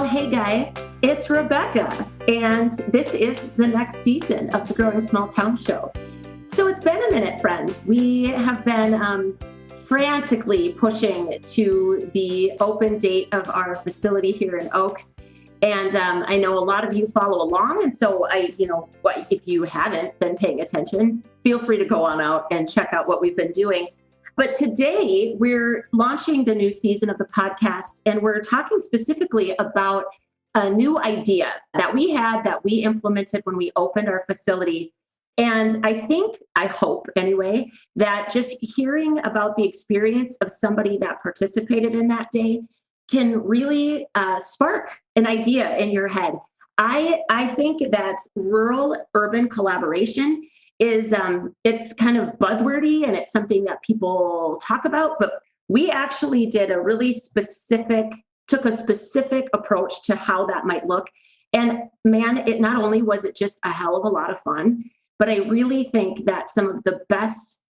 Well, hey guys, it's Rebecca, and this is the next season of the Growing Small Town Show. So it's been a minute, friends. We have been frantically pushing to the open date of our facility here in Oaks. And I know a lot of you follow along. And so if you haven't been paying attention, feel free to go on out and check out what we've been doing. But today we're launching the new season of the podcast, and we're talking specifically about a new idea that we had that we implemented when we opened our facility. And I hope anyway, that just hearing about the experience of somebody that participated in that day can really spark an idea in your head. I think that rural-urban collaboration is it's kind of buzzwordy and it's something that people talk about, but we actually did took a specific approach to how that might look. And man, it not only was it just a hell of a lot of fun, but I really think that some of the best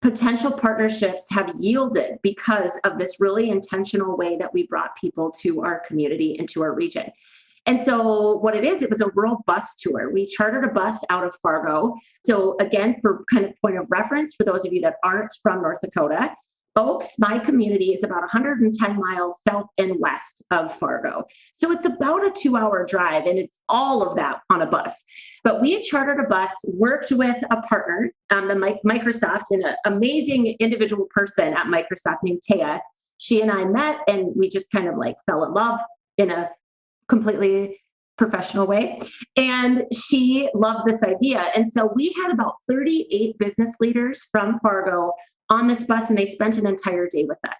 potential partnerships have yielded because of this really intentional way that we brought people to our community and to our region. And so what it was a rural bus tour. We chartered a bus out of Fargo. So again, for kind of point of reference, for those of you that aren't from North Dakota, Oaks, my community, is about 110 miles south and west of Fargo. So it's about a 2-hour drive, and it's all of that on a bus. But we had chartered a bus, worked with a partner, Microsoft, and an amazing individual person at Microsoft named Taya. She and I met, and we just kind of fell in love in a completely professional way. And she loved this idea. And so we had about 38 business leaders from Fargo on this bus, and they spent an entire day with us.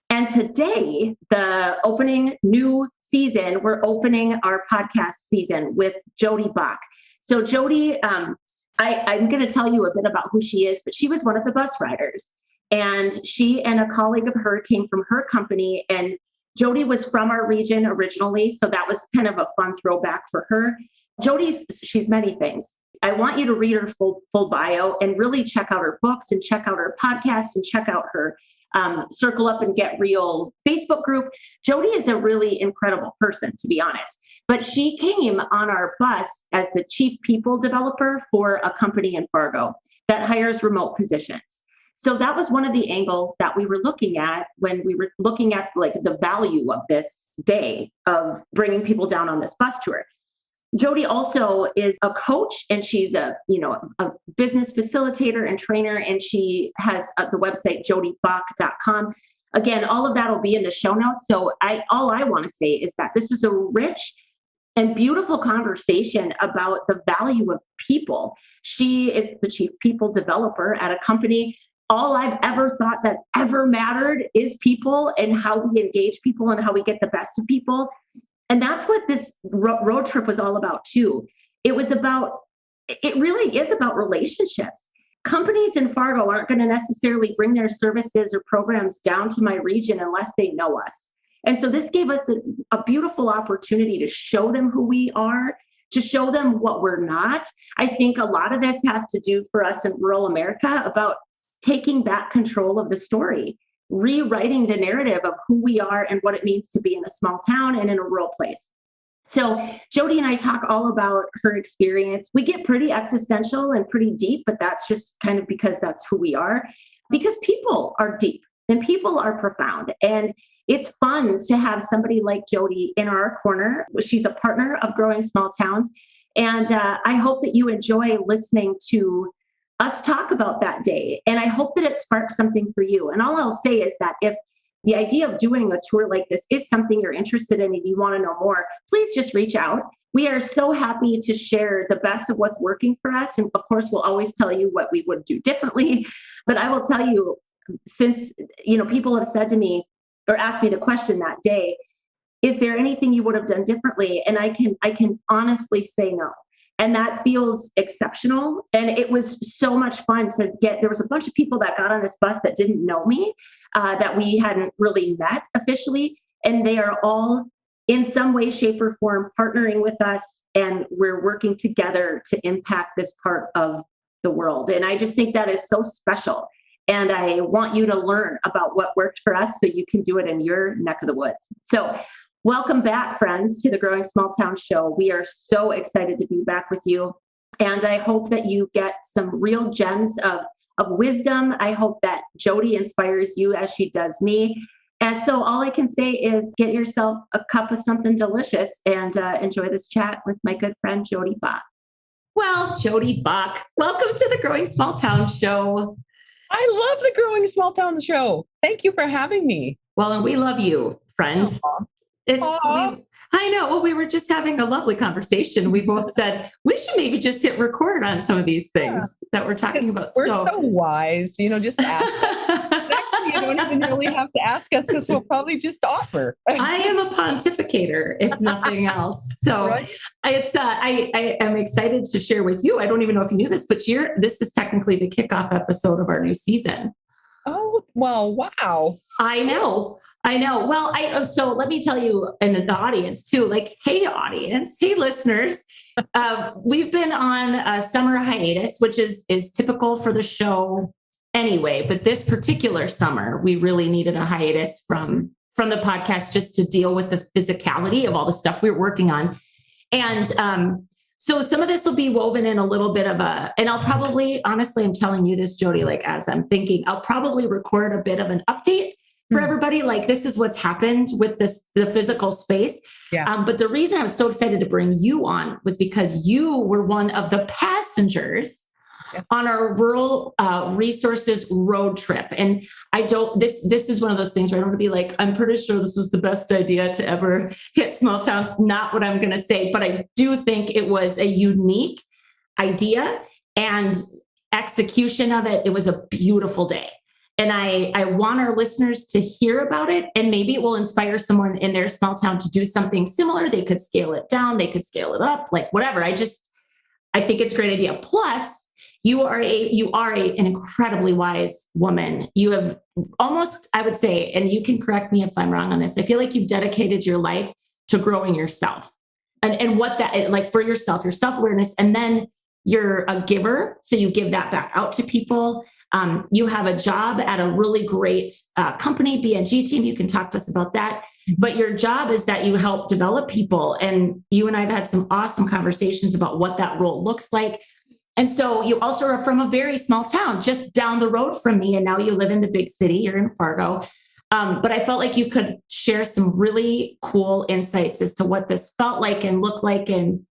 And today, the opening new season, we're opening our podcast season with Jodee Bock. So Jodee, I'm going to tell you a bit about who she is, but she was one of the bus riders. And she and a colleague of her came from her company, and Jodee was from our region originally, so that was kind of a fun throwback for her. She's many things. I want you to read her full bio and really check out her books and check out her podcasts and check out her Circle Up and Get Real Facebook group. Jodee is a really incredible person, to be honest. But she came on our bus as the chief people developer for a company in Fargo that hires remote positions. So that was one of the angles that we were looking at when we were looking at the value of this day of bringing people down on this bus tour. Jodee also is a coach, and she's a business facilitator and trainer, and she has the website jodeebock.com. Again, all of that will be in the show notes. So all I want to say is that this was a rich and beautiful conversation about the value of people. She is the chief people developer at a company. All I've ever thought that ever mattered is people and how we engage people and how we get the best of people. And that's what this road trip was all about too. It really is about relationships. Companies in Fargo aren't going to necessarily bring their services or programs down to my region unless they know us. And so this gave us a beautiful opportunity to show them who we are, to show them what we're not. I think a lot of this has to do for us in rural America about taking back control of the story, rewriting the narrative of who we are and what it means to be in a small town and in a rural place. So Jodee and I talk all about her experience. We get pretty existential and pretty deep, but that's just kind of because that's who we are, because people are deep and people are profound. And it's fun to have somebody like Jodee in our corner. She's a partner of Growing Small Towns. And I hope that you enjoy listening to us talk about that day. And I hope that it sparks something for you. And all I'll say is that if the idea of doing a tour like this is something you're interested in and you want to know more, please just reach out. We are so happy to share the best of what's working for us. And of course, we'll always tell you what we would do differently. But I will tell you, since people have said to me or asked me the question that day, is there anything you would have done differently? And I can honestly say no. And that feels exceptional. And it was so much fun there was a bunch of people that got on this bus that didn't know me, that we hadn't really met officially. And they are all in some way, shape, or form partnering with us. And we're working together to impact this part of the world. And I just think that is so special. And I want you to learn about what worked for us so you can do it in your neck of the woods. So Welcome back, friends, to the Growing Small Town Show. We are so excited to be back with you. And I hope that you get some real gems of wisdom. I hope that Jodee inspires you as she does me. And so all I can say is get yourself a cup of something delicious and enjoy this chat with my good friend, Jodee Bock. Well, Jodee Bock, welcome to the Growing Small Town Show. I love the Growing Small Town Show. Thank you for having me. Well, and we love you, friend. I know. Well, we were just having a lovely conversation. We both said we should maybe just hit record on some of these things that we're talking about. We're so wise, just ask. Actually, you don't even really have to ask us because we'll probably just offer. I am a pontificator, if nothing else. So right. I am excited to share with you. I don't even know if you knew this, but this is technically the kickoff episode of our new season. Oh, well, wow. I know. Well, so let me tell you, and the audience too, hey, audience, hey, listeners, we've been on a summer hiatus, which is typical for the show anyway. But this particular summer, we really needed a hiatus from the podcast just to deal with the physicality of all the stuff we were working on. And so some of this will be woven in a little bit of and I'll probably, honestly, I'm telling you this, Jodee, as I'm thinking, I'll probably record a bit of an update for everybody. This is what's happened with the physical space. Yeah. But the reason I was so excited to bring you on was because you were one of the passengers on our rural resources road trip. And this is one of those things where I don't want to be I'm pretty sure this was the best idea to ever hit small towns. Not what I'm going to say, but I do think it was a unique idea and execution of it. It was a beautiful day. And I want our listeners to hear about it, and maybe it will inspire someone in their small town to do something similar. They could scale it down, they could scale it up, whatever. I think it's a great idea. Plus, you are an incredibly wise woman. You have almost, I would say, and you can correct me if I'm wrong on this, I feel like you've dedicated your life to growing yourself and what that, for yourself, your self-awareness, and then you're a giver. So you give that back out to people. You have a job at a really great company, BNG Team. You can talk to us about that. But your job is that you help develop people. And you and I have had some awesome conversations about what that role looks like. And so you also are from a very small town just down the road from me. And now you live in the big city. You're in Fargo. But I felt like you could share some really cool insights as to what this felt like and looked like. And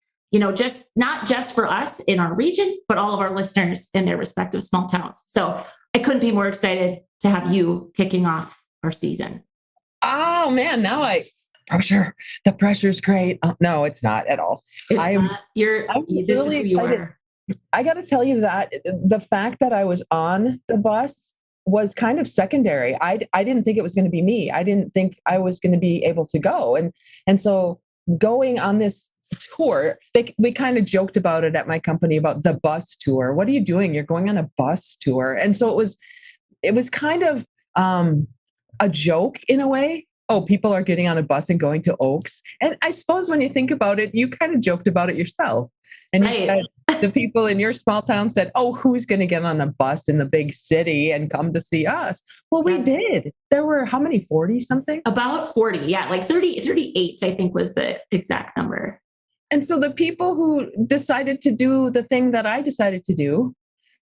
just not just for us in our region, but all of our listeners in their respective small towns. So I couldn't be more excited to have you kicking off our season. Oh man, now the pressure's great. No, it's not at all. I'm really is who you are. I got to tell you that the fact that I was on the bus was kind of secondary. I didn't think it was going to be me. I didn't think I was going to be able to go. And so going on this tour, we kind of joked about it at my company about the bus tour. What are you doing? You're going on a bus tour. And so it was kind of a joke in a way. Oh, people are getting on a bus and going to Oaks. And I suppose when you think about it, you kind of joked about it yourself. And you said, the people in your small town said, oh, who's going to get on a bus in the big city and come to see us? Well, we did. There were how many, 40 something? About 40. Yeah. 38, I think was the exact number. And so the people who decided to do the thing that I decided to do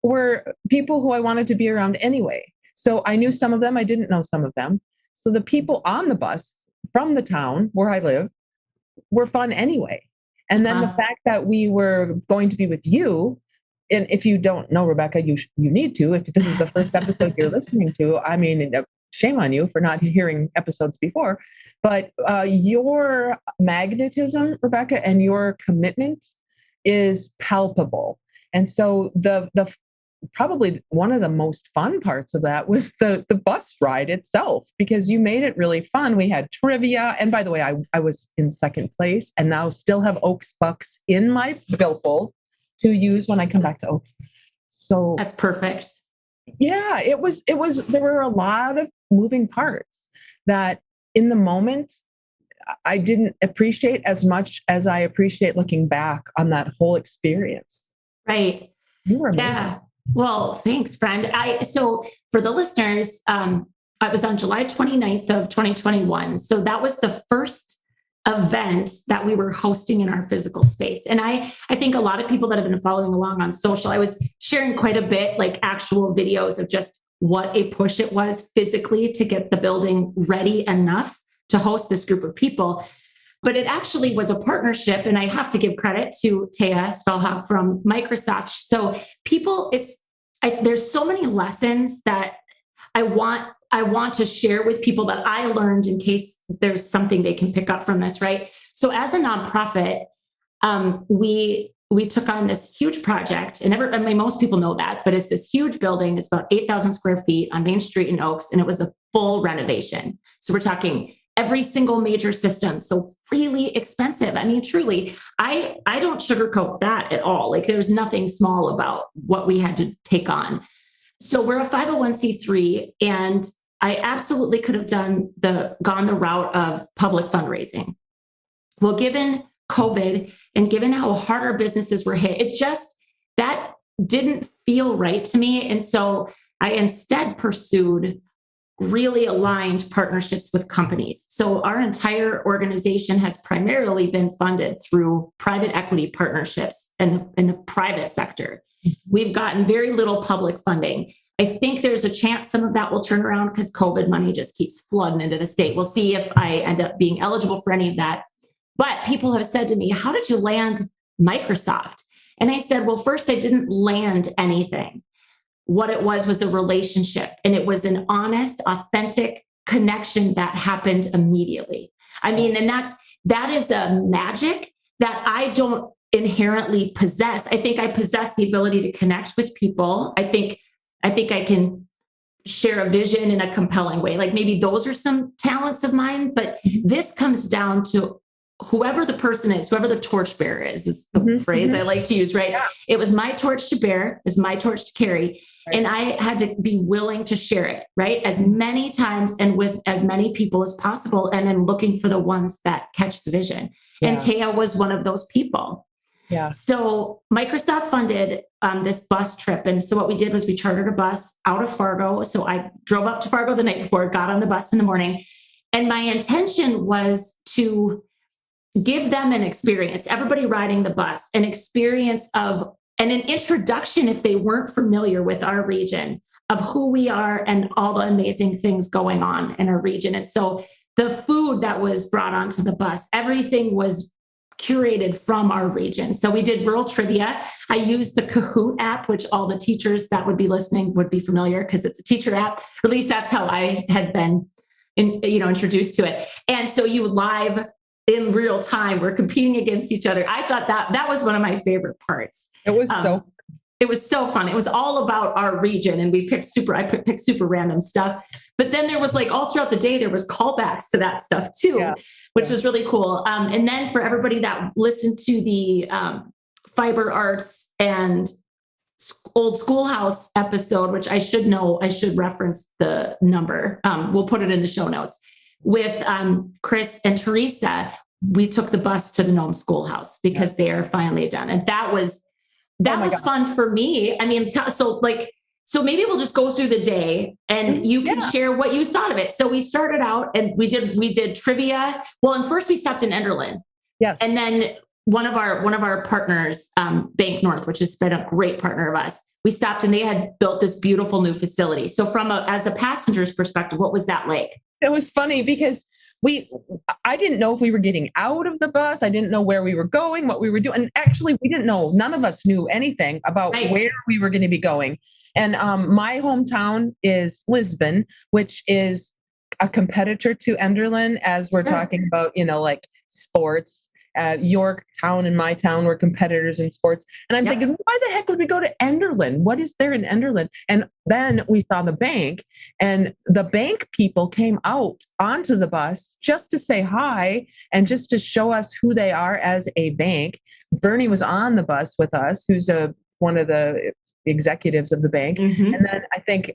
were people who I wanted to be around anyway. So I knew some of them. I didn't know some of them. So the people on the bus from the town where I live were fun anyway. And then the fact that we were going to be with you, and if you don't know, Rebecca, you need to, if this is the first episode you're listening to, I mean, shame on you for not hearing episodes before, but your magnetism, Rebecca, and your commitment is palpable. And so the probably one of the most fun parts of that was the bus ride itself, because you made it really fun. We had trivia. And by the way, I was in second place and now still have Oaks Bucks in my billfold to use when I come back to Oaks. So that's perfect. Yeah, it was, there were a lot of moving parts that in the moment I didn't appreciate as much as I appreciate looking back on that whole experience. Right. You were amazing. Yeah. Well, thanks, friend. So for the listeners, I was on July 29th of 2021. So that was the first event that we were hosting in our physical space. And I think a lot of people that have been following along on social, I was sharing quite a bit, like actual videos of just what a push it was physically to get the building ready enough to host this group of people. But it actually was a partnership. And I have to give credit to Taya Spellhawk from Microsoft. So people, there's so many lessons that I want to share with people that I learned in case there's something they can pick up from this, right? So as a nonprofit, we took on this huge project, and most people know that, but it's this huge building. It's about 8,000 square feet on Main Street in Oaks, and it was a full renovation. So we're talking every single major system. So really expensive. I mean, truly, I don't sugarcoat that at all. Like there's nothing small about what we had to take on. So we're a 501c3, and I absolutely could have gone the route of public fundraising. Well, given COVID and given how hard our businesses were hit, that didn't feel right to me. And so I instead pursued really aligned partnerships with companies. So our entire organization has primarily been funded through private equity partnerships in the private sector. We've gotten very little public funding. I think there's a chance some of that will turn around because COVID money just keeps flooding into the state. We'll see if I end up being eligible for any of that. But people have said to me, how did you land Microsoft? And I said, well, first, I didn't land anything. What it was a relationship, and it was an honest, authentic connection that happened immediately. I mean, and that is a magic that I don't inherently possess. I think I possess the ability to connect with people. I think I can share a vision in a compelling way. Like maybe those are some talents of mine, but this comes down to whoever the person is, whoever the torchbearer is the phrase I like to use, right? Yeah. It was my torch to bear, is my torch to carry. Right. And I had to be willing to share it, right? As many times and with as many people as possible. And then looking for the ones that catch the vision. Yeah. And Taya was one of those people. Yeah. So Microsoft funded this bus trip. And so what we did was we chartered a bus out of Fargo. So I drove up to Fargo the night before, got on the bus in the morning. And my intention was to give them an experience, everybody riding the bus, an experience of, and an introduction if they weren't familiar with our region, of who we are and all the amazing things going on in our region. And so the food that was brought onto the bus, everything was curated from our region. So we did rural trivia. I used the Kahoot app, which all the teachers that would be listening would be familiar because it's a teacher app. Or at least that's how I had been introduced to it. And so you live in real time, we're competing against each other. I thought that was one of my favorite parts. It was it was so fun. It was all about our region, and we picked super random stuff. But then there was like all throughout the day, there was callbacks to that stuff too, which was really cool. And then for everybody that listened to the fiber arts and old schoolhouse episode, which I should reference the number. We'll put it in the show notes. With Chris and Teresa, we took the bus to the Nome Schoolhouse because they are finally done. And that was fun for me. I mean, so maybe we'll just go through the day and you can share what you thought of it. So we started out and we did trivia. Well, and first we stopped in Enderlin. Yes. And then one of our partners, Bank North, which has been a great partner of us, we stopped and they had built this beautiful new facility. So as a passenger's perspective, what was that like? It was funny because I didn't know if we were getting out of the bus. I didn't know where we were going, what we were doing. And actually, we didn't know. None of us knew anything about where we were going to be going. And my hometown is Lisbon, which is a competitor to Enderlin, as we're talking about, like sports. Yorktown and my town were competitors in sports. And I'm thinking, why the heck would we go to Enderlin? What is there in Enderlin? And then we saw the bank, and the bank people came out onto the bus just to say hi and just to show us who they are as a bank. Bernie was on the bus with us, who's one of the executives of the bank. Mm-hmm. And then I think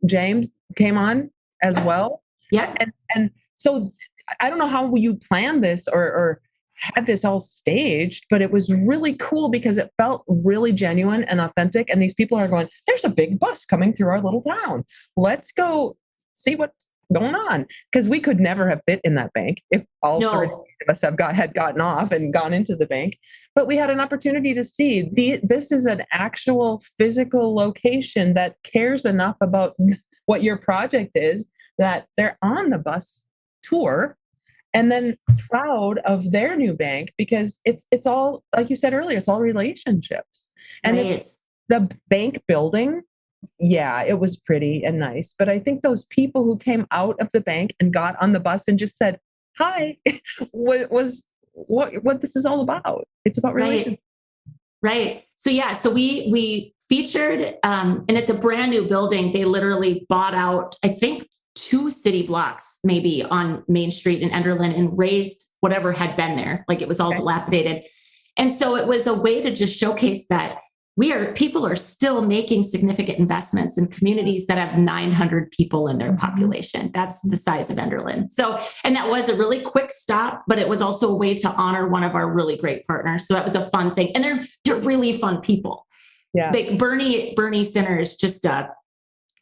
James came on as well. Yeah. And so I don't know how you planned this or had this all staged, but it was really cool because it felt really genuine and authentic. And these people are going, there's a big bus coming through our little town. Let's go see what going on? Because we could never have fit in that bank if all 30 of us had gotten off and gone into the bank. But we had an opportunity to see this is an actual physical location that cares enough about what your project is that they're on the bus tour and then proud of their new bank, because it's all, like you said earlier, it's all relationships. And it's the bank building. Yeah, it was pretty and nice. But I think those people who came out of the bank and got on the bus and just said, hi, was what this is all about. It's about relationships. Right. So we featured, and it's a brand new building. They literally bought out, I think, 2 city blocks maybe on Main Street in Enderlin and raised whatever had been there. Like it was all dilapidated. And so it was a way to just showcase that people are still making significant investments in communities that have 900 people in their population. That's the size of Enderlin. So, and that was a really quick stop, but it was also a way to honor one of our really great partners. So that was a fun thing. And they're really fun people. Yeah. Like Bernie Sinner is just a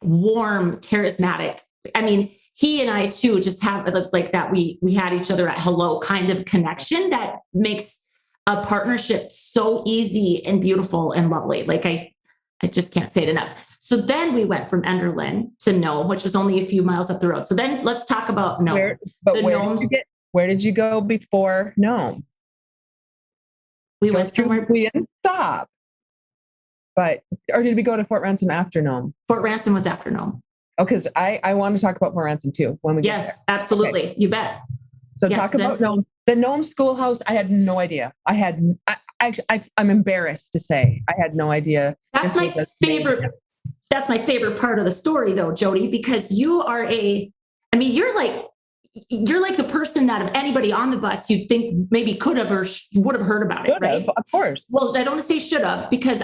warm, charismatic. I mean, he and I too just have, it looks like that we had each other at hello kind of connection that makes a partnership so easy and beautiful and lovely. Like I just can't say it enough. So then we went from Enderlin to Nome, which was only a few miles up the road. So then let's talk about Nome. Where did you go before Nome? We went somewhere. We didn't stop. Or did we go to Fort Ransom after Nome? Fort Ransom was after Nome. Oh, because I want to talk about Fort Ransom too when we get there. Yes, absolutely. Okay. You bet. So talk about Nome. The Nome schoolhouse, I had no idea. I'm embarrassed to say I had no idea. That's my favorite. That's my favorite part of the story though, Jodee, because you're like the person that of anybody on the bus you'd think maybe could have or would have heard about it, right? Of course. Well, I don't want to say should have, because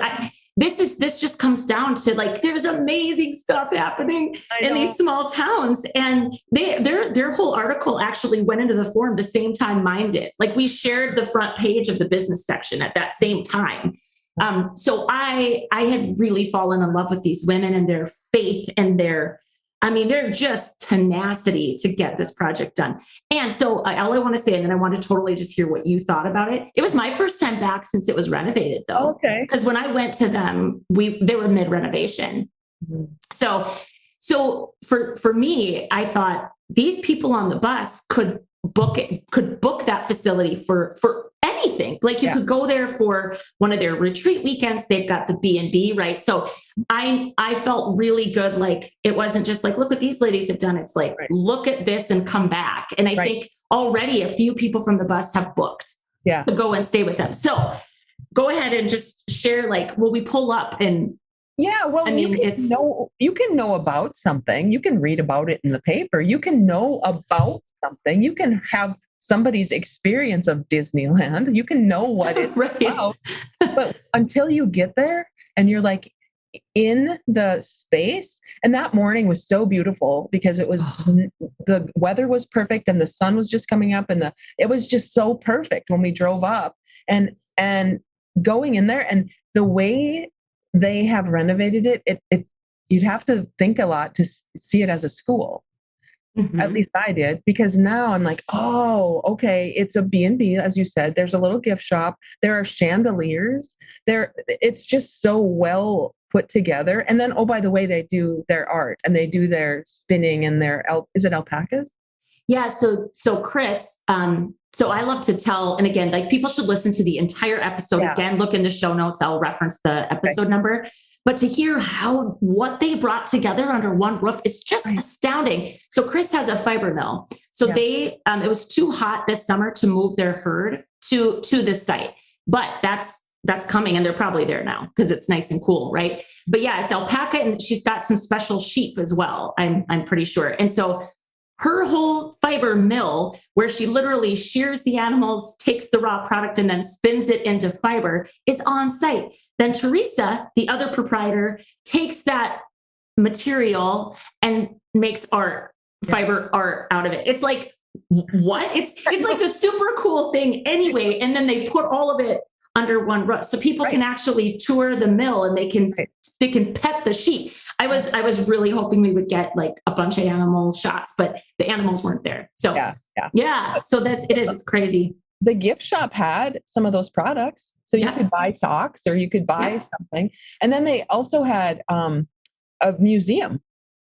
this just comes down to like, there's amazing stuff happening in these small towns. And their whole article actually went into the forum the same time mine did. Like we shared the front page of the business section at that same time. So I had really fallen in love with these women and their faith and they're just tenacity to get this project done. And so all I want to say, and then I want to totally just hear what you thought about it. It was my first time back since it was renovated though. Okay. Because when I went to them, they were mid-renovation. Mm-hmm. So for me, I thought these people on the bus could book that facility for anything. Like you could go there for one of their retreat weekends. They've got the B&B, right? So I felt really good. Like it wasn't just like, look what these ladies have done. It's like, look at this and come back. And I think already a few people from the bus have booked to go and stay with them. So go ahead and just share, like, will we pull up and you can know about something. You can read about it in the paper. You can know about something. You can have somebody's experience of Disneyland. You can know what it's about. But until you get there and you're like in the space, and that morning was so beautiful because it was the weather was perfect and the sun was just coming up and it was just so perfect when we drove up and going in there, and the way they have renovated it you'd have to think a lot to see it as a school. Mm-hmm. At least I did, because now I'm like, oh, okay, it's a B&B, as you said. There's a little gift shop. There are chandeliers. It's just so well put together. And then, oh, by the way, they do their art and they do their spinning and is it alpacas? Yeah. So Chris, so I love to tell, and again, like people should listen to the entire episode. Again, look in the show notes. I'll reference the episode number. But to hear what they brought together under one roof is just astounding. So Chris has a fiber mill. So it was too hot this summer to move their herd to this site, but that's coming and they're probably there now because it's nice and cool, right? But yeah, it's alpaca and she's got some special sheep as well. I'm pretty sure. And so her whole fiber mill, where she literally shears the animals, takes the raw product, and then spins it into fiber, is on site. Then Teresa, the other proprietor, takes that material and makes fiber art out of it. It's like, what? It's like a super cool thing anyway. And then they put all of it under one roof. So people can actually tour the mill and they can pet the sheep. I was really hoping we would get like a bunch of animal shots, but the animals weren't there. So yeah. So it's crazy. The gift shop had some of those products. So you could buy socks or you could buy something. And then they also had a museum,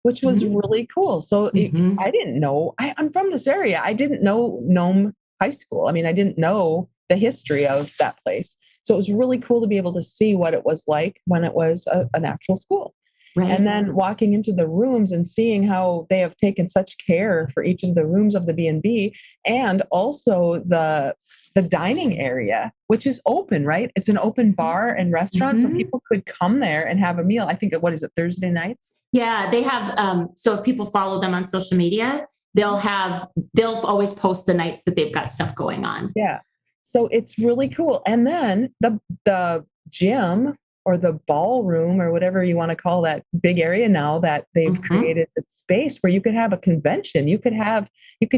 which was really cool. So I didn't know, I'm from this area. I didn't know Nome High School. I mean, I didn't know the history of that place. So it was really cool to be able to see what it was like when it was an actual school. Right. And then walking into the rooms and seeing how they have taken such care for each of the rooms of the B&B, and also the dining area, which is open, right? It's an open bar and restaurant. So people could come there and have a meal. I think, what is it, Thursday nights? Yeah, they have. So if people follow them on social media, they'll always post the nights that they've got stuff going on. Yeah. So it's really cool. And then the gym or the ballroom or whatever you want to call that big area now that they've created a space where you could have a convention. You could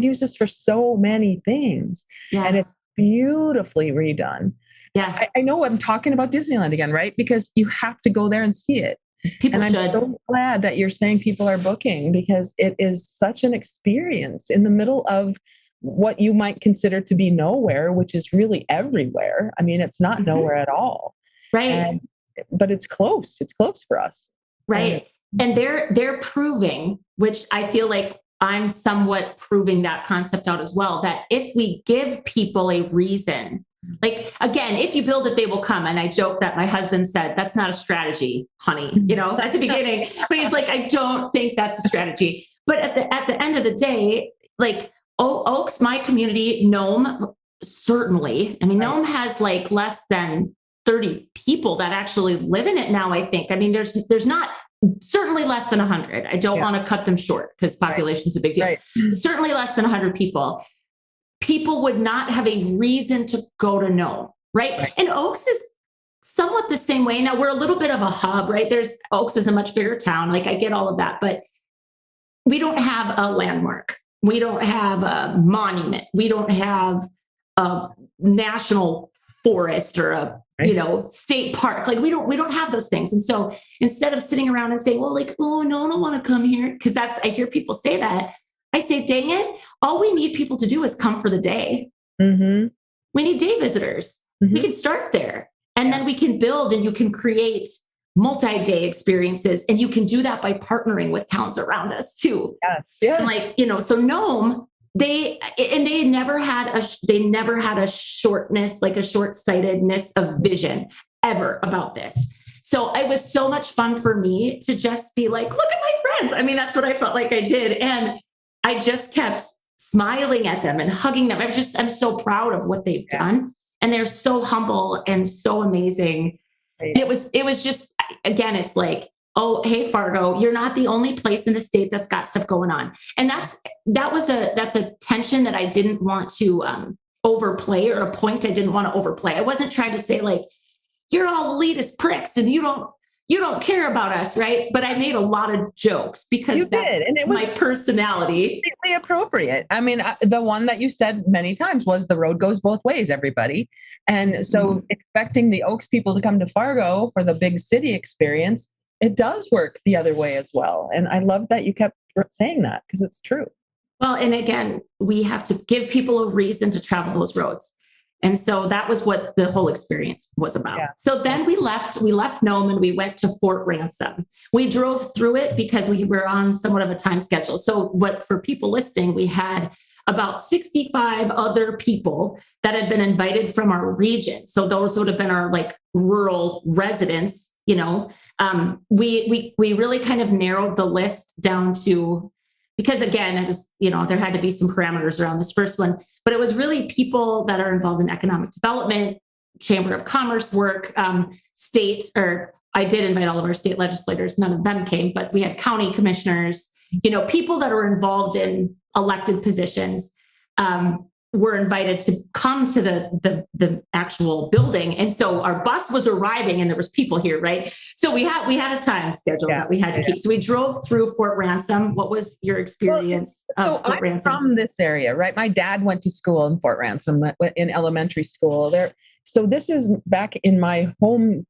use this for so many things. Yeah. And it's beautifully redone. Yeah. I know I'm talking about Disneyland again, right? Because you have to go there and see it. People and I'm so glad that you're saying people are booking, because it is such an experience in the middle of what you might consider to be nowhere, which is really everywhere. I mean, it's not nowhere at all. Right. But it's close. It's close for us. Right. And they're proving, which I feel like I'm somewhat proving that concept out as well, that if we give people a reason, like, again, if you build it, they will come. And I joke that my husband said, that's not a strategy, honey, at the beginning, but he's like, I don't think that's a strategy. But at the end of the day, like Oaks, my community, Nome, certainly, I mean, Nome has like less than 30 people that actually live in it now, I think. I mean, there's not, certainly less than 100. I don't want to cut them short because population is a big deal. Right. Certainly less than 100 people. People would not have a reason to go to Nome, right? And Oaks is somewhat the same way. Now, we're a little bit of a hub, right? Oaks is a much bigger town. Like, I get all of that, but we don't have a landmark. We don't have a monument. We don't have a national forest or a state park. Like, we don't have those things. And so instead of sitting around and saying, well, like, oh no, I don't want to come here, because I hear people say that. I say, dang it, all we need people to do is come for the day. We need day visitors. We can start there, and then we can build, and you can create multi-day experiences, and you can do that by partnering with towns around us too. Yes. And like, so Nome, they never had a shortness, like a short-sightedness of vision ever about this. So it was so much fun for me to just be like, look at my friends. I mean, that's what I felt like I did. And I just kept smiling at them and hugging them. I'm so proud of what they've done. And they're so humble and so amazing. Right. It was just, again, it's like, oh, hey, Fargo, you're not the only place in the state that's got stuff going on. And that's a tension that I didn't want to overplay, or a point I didn't want to overplay. I wasn't trying to say like, you're all elitist pricks and you don't care about us, right? But I made a lot of jokes because that's my personality. Completely appropriate. I mean, the one that you said many times was the road goes both ways, everybody. And so expecting the Oaks people to come to Fargo for the big city experience, it does work the other way as well. And I love that you kept saying that, because it's true. Well, and again, we have to give people a reason to travel those roads. And so that was what the whole experience was about. Yeah. So then we left Nome and we went to Fort Ransom. We drove through it because we were on somewhat of a time schedule. So for people listening, we had about 65 other people that had been invited from our region. So those would have been our like rural residents, we really kind of narrowed the list down to, because again, it was, there had to be some parameters around this first one, but it was really people that are involved in economic development, Chamber of Commerce work, state, or I did invite all of our state legislators. None of them came, but we had county commissioners, people that are involved in elected positions, were invited to come to the actual building. And so our bus was arriving and there was people here, right? So we had a time schedule that we had to keep. So we drove through Fort Ransom. What was your experience of Fort Ransom? From this area, right? My dad went to school in Fort Ransom, in elementary school there. So this is back in my home,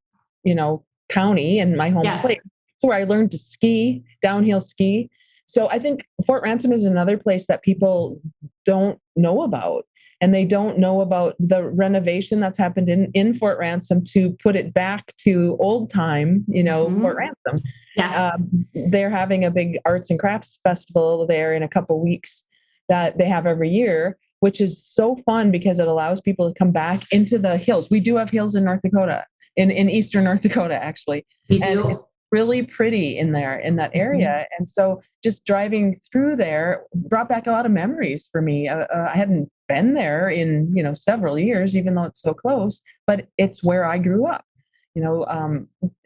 county and my home place. It's where I learned to ski, downhill ski. So I think Fort Ransom is another place that people don't know about. And they don't know about the renovation that's happened in Fort Ransom to put it back to old time, Fort Ransom. Yeah. They're having a big arts and crafts festival there in a couple of weeks that they have every year, which is so fun because it allows people to come back into the hills. We do have hills in North Dakota, in eastern North Dakota, actually. We do. And it's really pretty in there, in that area. And so just driving through there brought back a lot of memories for me. I hadn't been there in, several years, even though it's so close, but it's where I grew up.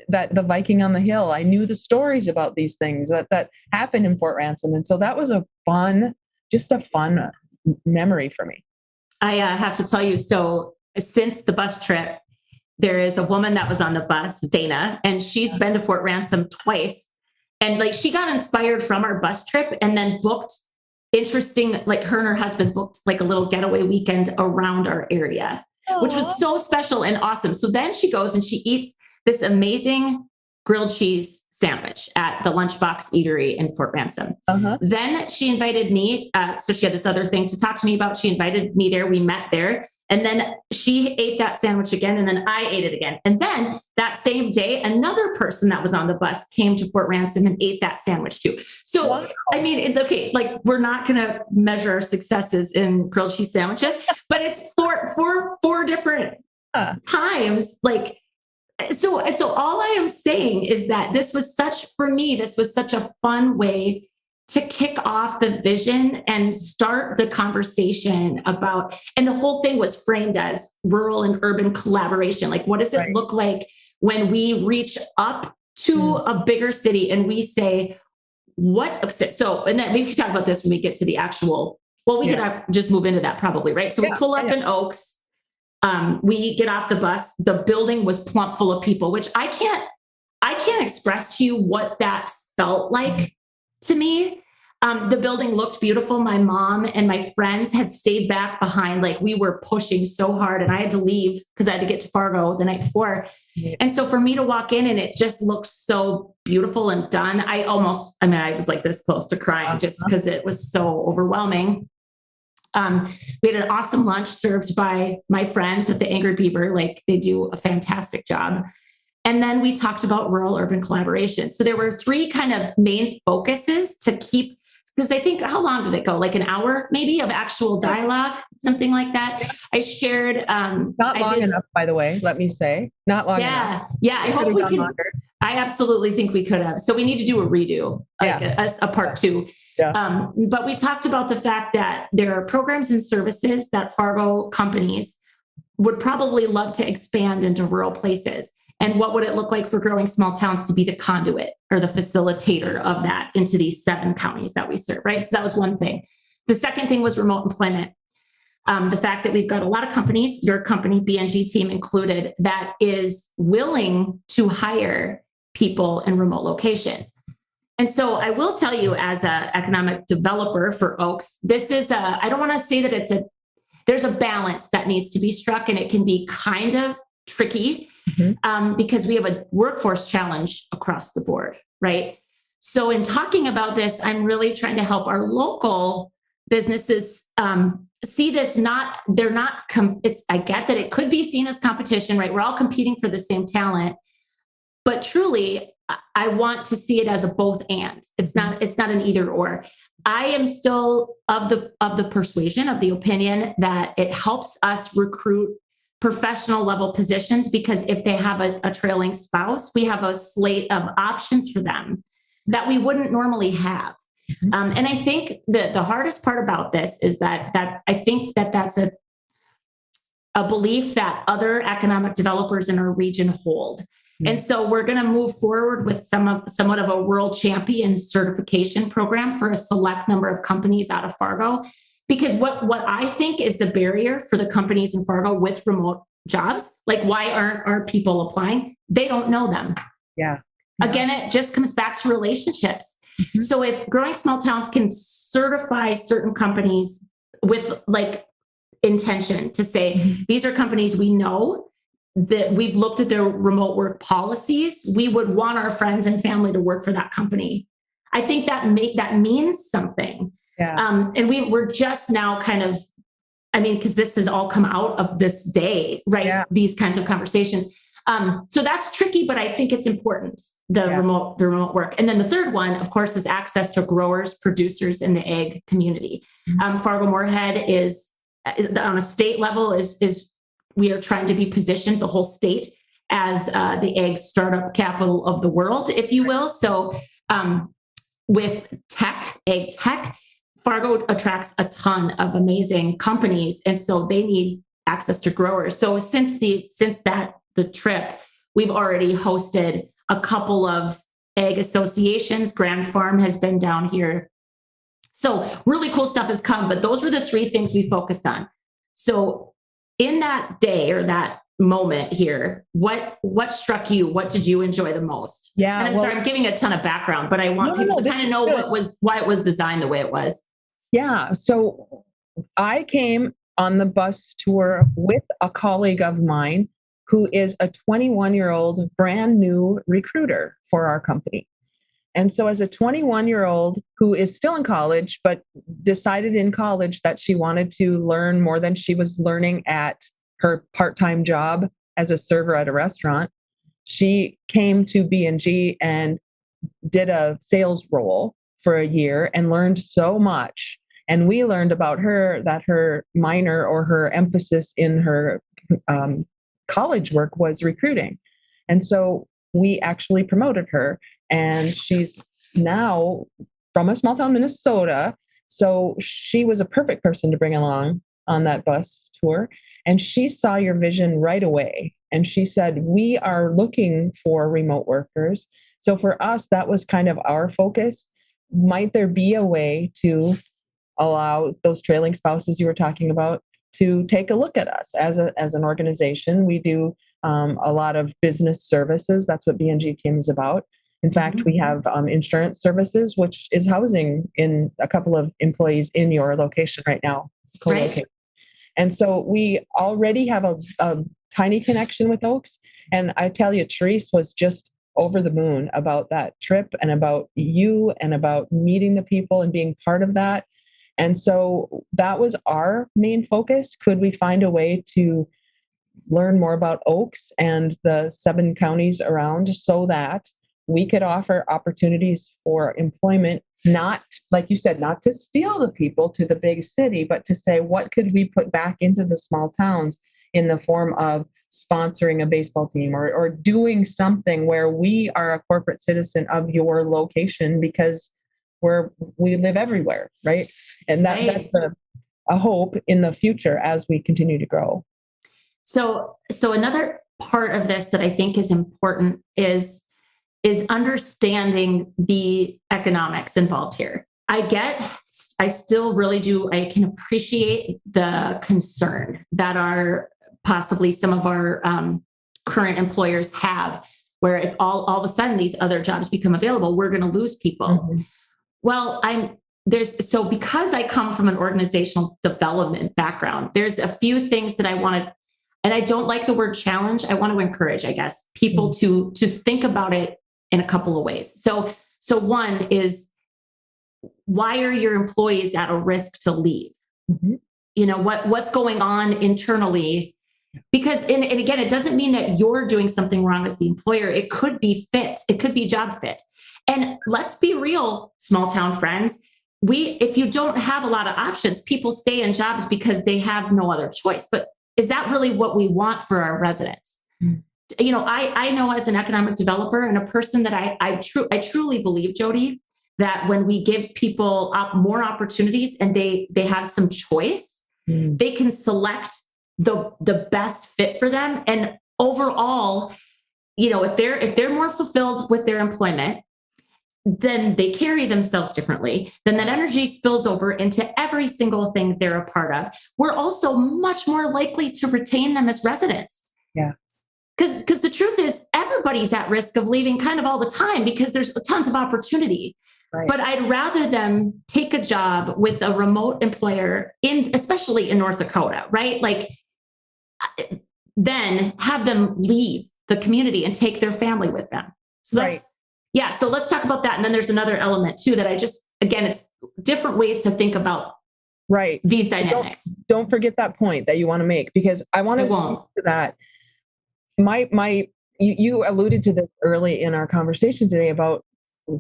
That the Viking on the Hill, I knew the stories about these things that happened in Fort Ransom. And so that was a fun memory for me. I have to tell you, so since the bus trip, there is a woman that was on the bus, Dana, and she's been to Fort Ransom twice. And she got inspired from our bus trip and then booked interesting, her and her husband booked a little getaway weekend around our area, which was so special and awesome. So then she goes and she eats this amazing grilled cheese sandwich at the Lunchbox Eatery in Fort Ransom. Then she invited me. So she had this other thing to talk to me about. She invited me there. We met there. And then she ate that sandwich again. And then I ate it again. And then that same day, another person that was on the bus came to Fort Ransom and ate that sandwich too. So, wow. I mean, okay, we're not going to measure our successes in grilled cheese sandwiches, but it's four different times. So all I am saying is that this was such a fun way to kick off the vision and start the conversation about, and the whole thing was framed as rural and urban collaboration. What does it look like when we reach up to a bigger city and we say, and then we can talk about this when we get to the actual, we could just move into that probably, right? So we pull up in Oaks, we get off the bus, the building was plump full of people, which I can't express to you what that felt like. To me, the building looked beautiful. My mom and my friends had stayed back behind. We were pushing so hard and I had to leave because I had to get to Fargo the night before. And so for me to walk in and it just looked so beautiful and done, I was this close to crying just because it was so overwhelming. We had an awesome lunch served by my friends at the Angry Beaver. They do a fantastic job. And then we talked about rural urban collaboration. So there were three kind of main focuses to keep, because I think, how long did it go? An hour maybe of actual dialogue, something like that. I shared. Not long enough, by the way, let me say. Not long enough. Yeah. I hope we can. Longer. I absolutely think we could have. So we need to do a redo, a part two. Yeah. But we talked about the fact that there are programs and services that Fargo companies would probably love to expand into rural places. And what would it look like for growing small towns to be the conduit or the facilitator of that into these 7 counties that we serve, right? So that was one thing. The second thing was remote employment. The fact that we've got a lot of companies, your company, BNG Team included, that is willing to hire people in remote locations. And so I will tell you, as an economic developer for Oaks, this is I don't want to say that there's a balance that needs to be struck, and it can be kind of tricky because we have a workforce challenge across the board, right? So in talking about this, I'm really trying to help our local businesses see this. I get that it could be seen as competition, right? We're all competing for the same talent, but truly, I want to see it as a both and. It's not an either or. I am still of the persuasion, of the opinion that it helps us recruit professional level positions, because if they have a trailing spouse, we have a slate of options for them that we wouldn't normally have. And I think that the hardest part about this is that I think that's a belief that other economic developers in our region hold. And so we're going to move forward with somewhat of a world champion certification program for a select number of companies out of Fargo. Because what I think is the barrier for the companies in Fargo with remote jobs, why aren't people applying? They don't know them. Yeah. Again, it just comes back to relationships. So if growing small towns can certify certain companies with intention to say, these are companies we know, that we've looked at their remote work policies, we would want our friends and family to work for that company. I think that means something. Yeah. And we're just now kind of, because this has all come out of this day, right? Yeah. These kinds of conversations. So that's tricky, but I think it's important, the remote work. And then the third one, of course, is access to growers, producers in the egg community. Fargo-Moorhead is on a state level is we are trying to be positioned, the whole state, as the egg startup capital of the world, if you will. So with egg tech, Fargo attracts a ton of amazing companies, and so they need access to growers. So since the trip, we've already hosted a couple of egg associations. Grand Farm has been down here. So really cool stuff has come, but those were the three things we focused on. So in that day or that moment here, what struck you? What did you enjoy the most? Yeah. And sorry, I'm giving a ton of background, but I want people to kind of know why it was designed the way it was. Yeah. So I came on the bus tour with a colleague of mine who is a 21-year-old brand new recruiter for our company. And so as a 21-year-old who is still in college, but decided in college that she wanted to learn more than she was learning at her part-time job as a server at a restaurant, she came to BNG and did a sales role for a year and learned so much. And we learned about her that her minor or her emphasis in her college work was recruiting. And so we actually promoted her, and she's now from a small town, Minnesota. So she was a perfect person to bring along on that bus tour. And she saw your vision right away. And she said, we are looking for remote workers. So for us, that was kind of our focus. Might there be a way to allow those trailing spouses you were talking about to take a look at us as an organization? We do a lot of business services. That's what BNG Team is about. In fact, we have insurance services, which is housing in a couple of employees in your location right now. Right. And so we already have a tiny connection with Oaks. And I tell you, Therese was just over the moon about that trip and about you and about meeting the people and being part of that. And so that was our main focus. Could we find a way to learn more about Oaks and the 7 counties around so that we could offer opportunities for employment, not, like you said, not to steal the people to the big city, but to say, what could we put back into the small towns in the form of sponsoring a baseball team or doing something where we are a corporate citizen of your location because we live everywhere, right? And that's a hope in the future as we continue to grow. So another part of this that I think is important is understanding the economics involved here. I still really do. I can appreciate the concern that possibly some of our current employers have, where if all of a sudden these other jobs become available, we're going to lose people. Mm-hmm. Well, because I come from an organizational development background, there's a few things that I want to, and I don't like the word challenge. I want to encourage, I guess, people to think about it in a couple of ways. So one is, why are your employees at a risk to leave? Mm-hmm. You know, what's going on internally? Because, and again, it doesn't mean that you're doing something wrong as the employer. It could be fit. It could be job fit. And let's be real, small town friends. If you don't have a lot of options, people stay in jobs because they have no other choice. But is that really what we want for our residents? Mm. You know, I know as an economic developer and a person that I truly believe, Jodee, that when we give people more opportunities and they have some choice, they can select the best fit for them. And overall, you know, if they're more fulfilled with their employment, then they carry themselves differently. Then that energy spills over into every single thing they're a part of. We're also much more likely to retain them as residents. Yeah. Because the truth is, everybody's at risk of leaving kind of all the time because there's tons of opportunity. Right. But I'd rather them take a job with a remote employer, especially in North Dakota, right? Like, then have them leave the community and take their family with them. So that's, yeah. So let's talk about that. And then there's another element too, that again, it's different ways to think about these dynamics. Don't forget that point that you want to make, because I want to speak to that. You alluded to this early in our conversation today about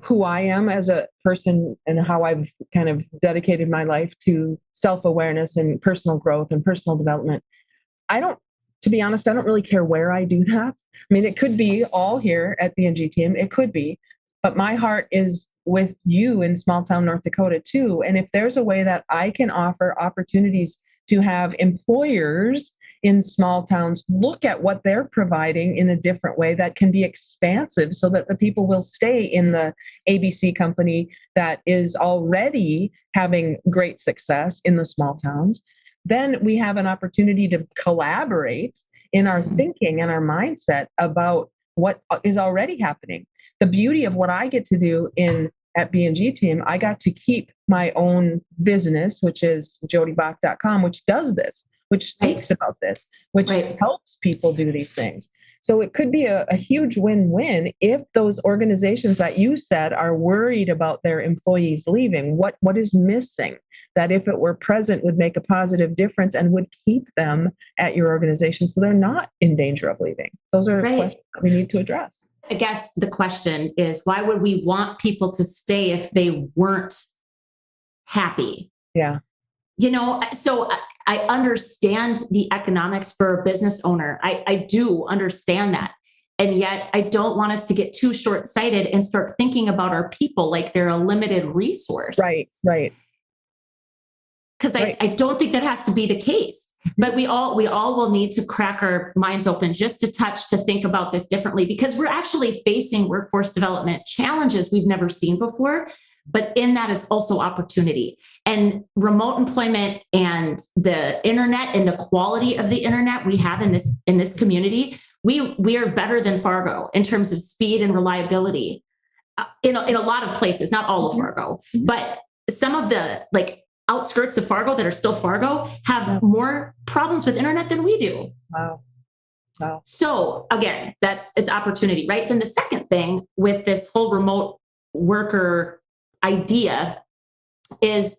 who I am as a person and how I've kind of dedicated my life to self-awareness and personal growth and personal development. To be honest, I don't really care where I do that. I mean, it could be all here at BNG Team. It could be, but my heart is with you in small town North Dakota too. And if there's a way that I can offer opportunities to have employers in small towns look at what they're providing in a different way that can be expansive, so that the people will stay in the ABC company that is already having great success in the small towns, then we have an opportunity to collaborate in our thinking and our mindset about what is already happening. The beauty of what I get to do at BNG Team, I got to keep my own business, which is jodeebock.com, which does this, which thinks about this, which helps people do these things. So it could be a huge win-win if those organizations that you said are worried about their employees leaving. What is missing that, if it were present, would make a positive difference and would keep them at your organization so they're not in danger of leaving? Those are questions that we need to address. I guess the question is, why would we want people to stay if they weren't happy? Yeah. So I understand the economics for a business owner. I do understand that. And yet I don't want us to get too short-sighted and start thinking about our people like they're a limited resource. Right. Because I don't think that has to be the case. But we all will need to crack our minds open just a touch to think about this differently, because we're actually facing workforce development challenges we've never seen before. But in that is also opportunity, and remote employment and the internet and the quality of the internet we have in this community. We are better than Fargo in terms of speed and reliability in a lot of places, not all of Fargo, but some of the outskirts of Fargo that are still Fargo have more problems with internet than we do. Wow. So again, it's opportunity, right? Then the second thing with this whole remote worker idea is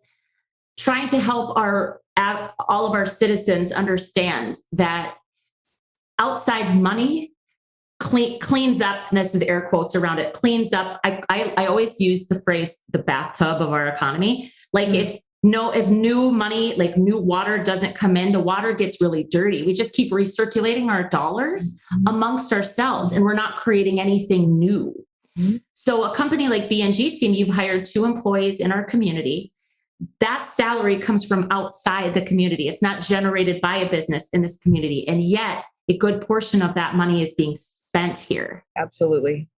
trying to help all of our citizens understand that outside money cleans up, and this is air quotes around it, cleans up. I always use the phrase the bathtub of our economy. If new money, new water doesn't come in, the water gets really dirty. We just keep recirculating our dollars amongst ourselves, and we're not creating anything new. So a company like BNG Team, you've hired 2 employees in our community. That salary comes from outside the community. It's not generated by a business in this community. And yet a good portion of that money is being spent here. Absolutely.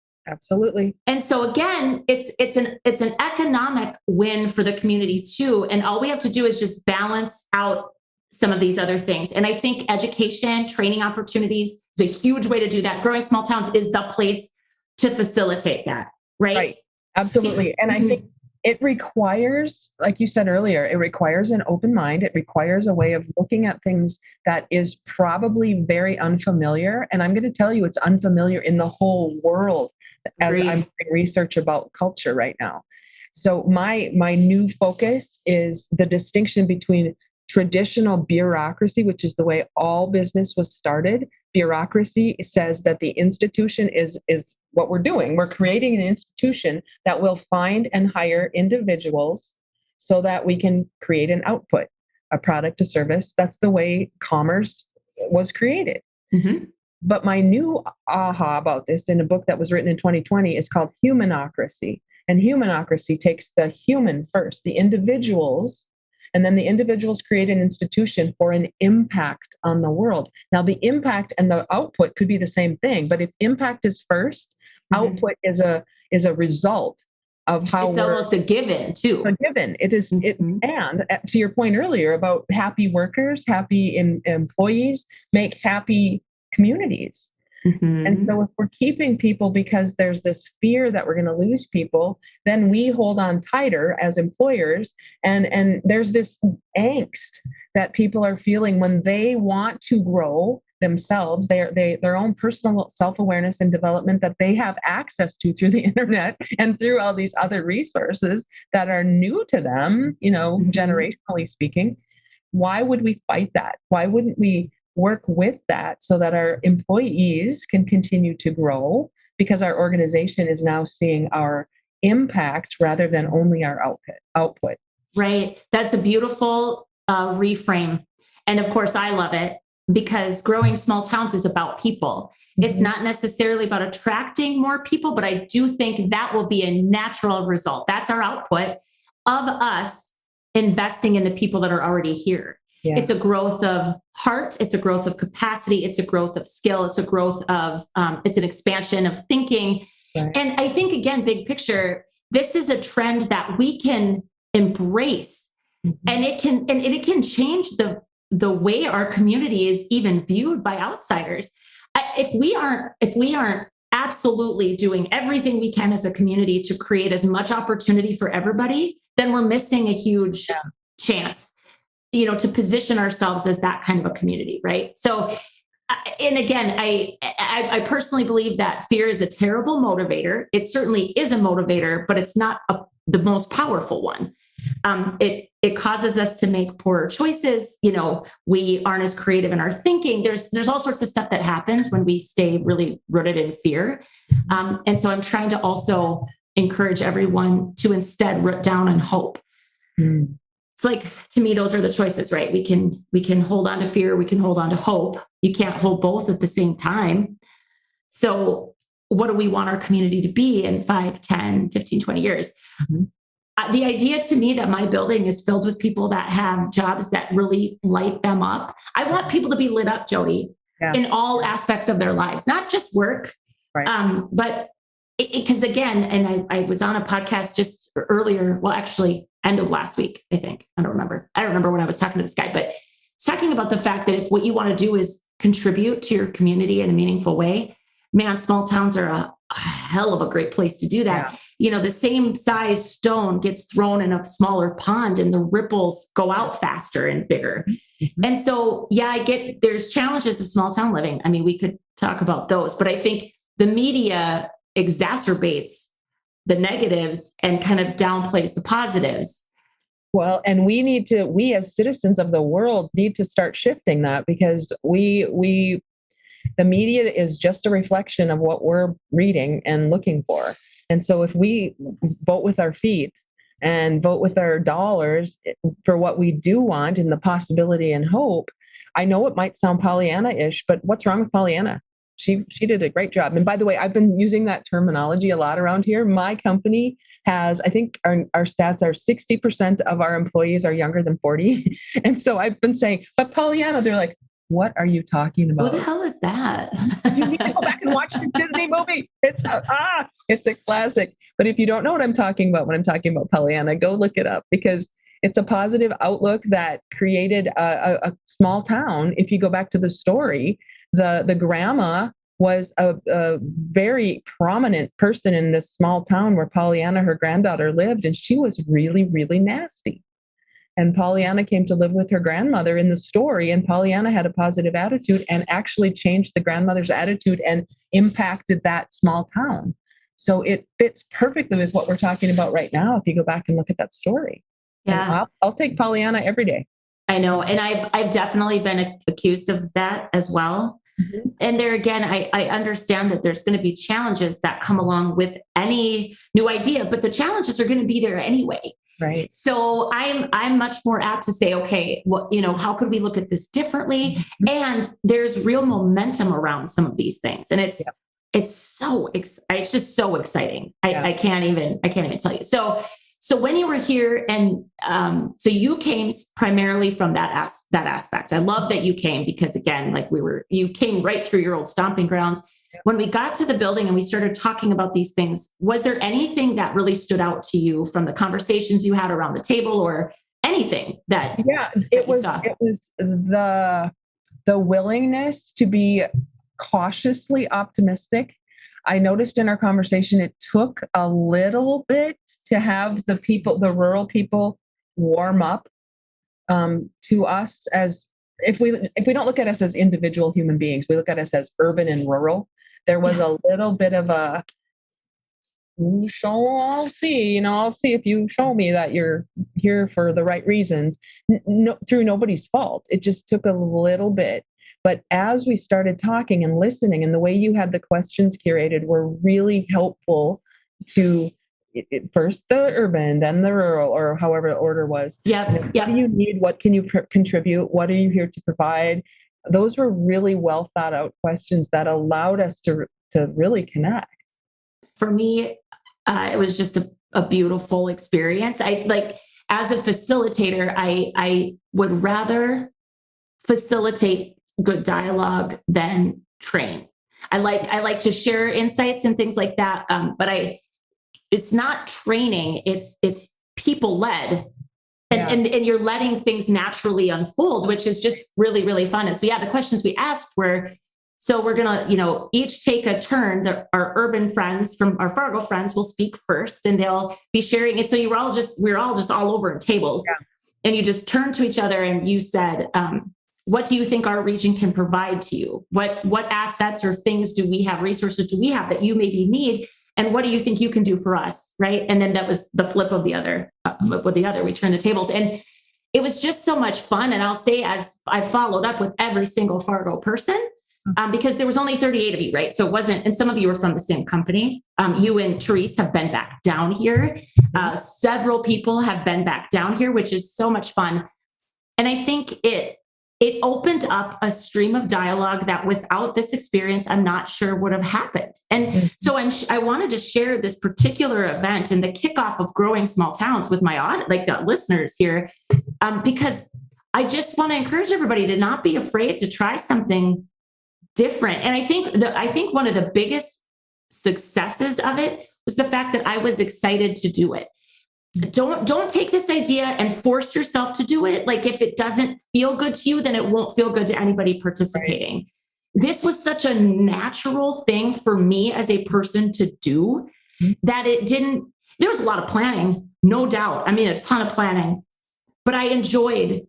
And so again, it's an economic win for the community too. And all we have to do is just balance out some of these other things. And I think education, training opportunities is a huge way to do that. Growing small towns is the place to facilitate that, right? Right. Absolutely. And I think it requires, like you said earlier, it requires an open mind. It requires a way of looking at things that is probably very unfamiliar. And I'm going to tell you, it's unfamiliar in the whole world as I'm doing research about culture right now. So my new focus is the distinction between traditional bureaucracy, which is the way all business was started. Bureaucracy says that the institution is what we're doing. We're creating an institution that will find and hire individuals so that we can create an output, a product, a service. That's the way commerce was created. But my new aha about this in a book that was written in 2020 is called Humanocracy. And Humanocracy takes the human first, the individuals, and then the individuals create an institution for an impact on the world. Now, the impact and the output could be the same thing, but if impact is first, output is a result of how it's almost a given too. A given. It is. And to your point earlier about happy workers, happy employees make happy communities. And so if we're keeping people because there's this fear that we're going to lose people, then we hold on tighter as employers. And there's this angst that people are feeling when they want to grow themselves, their own personal self-awareness and development that they have access to through the internet and through all these other resources that are new to them, generationally speaking. Why would we fight that? Why wouldn't we work with that so that our employees can continue to grow, because our organization is now seeing our impact rather than only our output. Right. That's a beautiful reframe. And of course, I love it, because growing small towns is about people. Mm-hmm. It's not necessarily about attracting more people, but I do think that will be a natural result. That's our output of us investing in the people that are already here. Yeah. It's a growth of heart. It's a growth of capacity. It's a growth of skill. It's a growth of, it's an expansion of thinking. Right. And I think, again, big picture, this is a trend that we can embrace, mm-hmm. and it can change the way our community is even viewed by outsiders. If we aren't absolutely doing everything we can as a community to create as much opportunity for everybody, then we're missing a huge chance, to position ourselves as that kind of a community, right? So, and again, I personally believe that fear is a terrible motivator. It certainly is a motivator, but it's not the most powerful one. It causes us to make poorer choices. We aren't as creative in our thinking. There's all sorts of stuff that happens when we stay really rooted in fear. And so I'm trying to also encourage everyone to instead root down on hope. Mm. It's like, to me, those are the choices, right? We can hold on to fear. We can hold on to hope. You can't hold both at the same time. So what do we want our community to be in 5, 10, 15, 20 years? Mm-hmm. The idea to me that my building is filled with people that have jobs that really light them up. I want people to be lit up, Jodee, in all aspects of their lives, not just work. Right. But because again, and I was on a podcast just earlier, well, actually end of last week, I think. I don't remember when I was talking to this guy, but talking about the fact that if what you want to do is contribute to your community in a meaningful way, man, small towns are a hell of a great place to do that. Yeah. The same size stone gets thrown in a smaller pond and the ripples go out faster and bigger. Mm-hmm. And so, I get there's challenges of small town living. I mean, we could talk about those, but I think the media exacerbates the negatives and kind of downplays the positives. Well, and we as citizens of the world need to start shifting that, because the media is just a reflection of what we're reading and looking for. And so if we vote with our feet and vote with our dollars for what we do want and the possibility and hope, I know it might sound Pollyanna-ish, but what's wrong with Pollyanna? She did a great job. And by the way, I've been using that terminology a lot around here. My company has, I think our stats are 60% of our employees are younger than 40. And so I've been saying, but Pollyanna, they're like, what are you talking about? What the hell is that? You need to go back and watch the Disney movie. It's a classic. But if you don't know what I'm talking about when I'm talking about Pollyanna, go look it up, because it's a positive outlook that created a small town. If you go back to the story, the grandma was a very prominent person in this small town where Pollyanna, her granddaughter, lived, and she was really, really nasty. And Pollyanna came to live with her grandmother in the story, and Pollyanna had a positive attitude and actually changed the grandmother's attitude and impacted that small town. So it fits perfectly with what we're talking about right now if you go back and look at that story. Yeah, I'll take Pollyanna every day. I know. And I've definitely been accused of that as well. Mm-hmm. And there again, I understand that there's going to be challenges that come along with any new idea, but the challenges are going to be there anyway. Right. So I'm much more apt to say, okay, well, how could we look at this differently? Mm-hmm. And there's real momentum around some of these things. And it's just so exciting. I can't even tell you. So when you were here, and so you came primarily from that aspect. I love that you came, because again, you came right through your old stomping grounds. When we got to the building and we started talking about these things, was there anything that really stood out to you from the conversations you had around the table, or anything that? Yeah, it was the willingness to be cautiously optimistic. I noticed in our conversation, it took a little bit to have the rural people warm up to us as if we don't look at us as individual human beings, we look at us as urban and rural. There was a little bit of a I'll see, I'll see if you show me that you're here for the right reasons. Through nobody's fault. It just took a little bit. But as we started talking and listening, and the way you had the questions curated were really helpful to first the urban, then the rural, or however the order was. Yeah. What do you need? What can you contribute? What are you here to provide? Those were really well thought out questions that allowed us to really connect. For me, it was just a beautiful experience. As a facilitator, I would rather facilitate good dialogue than train. I like to share insights and things like that. But it's not training. It's people led, and you're letting things naturally unfold, which is just really, really fun. And so, the questions we asked were, so we're going to, each take a turn. Our urban friends from our Fargo friends will speak first, and they'll be sharing it. So we're all just all over in tables, and you just turn to each other and you said, what do you think our region can provide to you? What assets or things resources do we have that you maybe need? And what do you think you can do for us? Right. And then that was the flip of the other, we turned the tables, and it was just so much fun. And I'll say, as I followed up with every single Fargo person, because there was only 38 of you, right? So it wasn't, and some of you were from the same company. You and Therese have been back down here. Several people have been back down here, which is so much fun. And I think it opened up a stream of dialogue that without this experience, I'm not sure would have happened. And so I wanted to share this particular event and the kickoff of Growing Small Towns with my listeners here, because I just want to encourage everybody to not be afraid to try something different. And I think one of the biggest successes of it was the fact that I was excited to do it. Don't take this idea and force yourself to do it. Like, if it doesn't feel good to you, then it won't feel good to anybody participating. Right. This was such a natural thing for me as a person to do that there was a lot of planning, no doubt. I mean, a ton of planning, but I enjoyed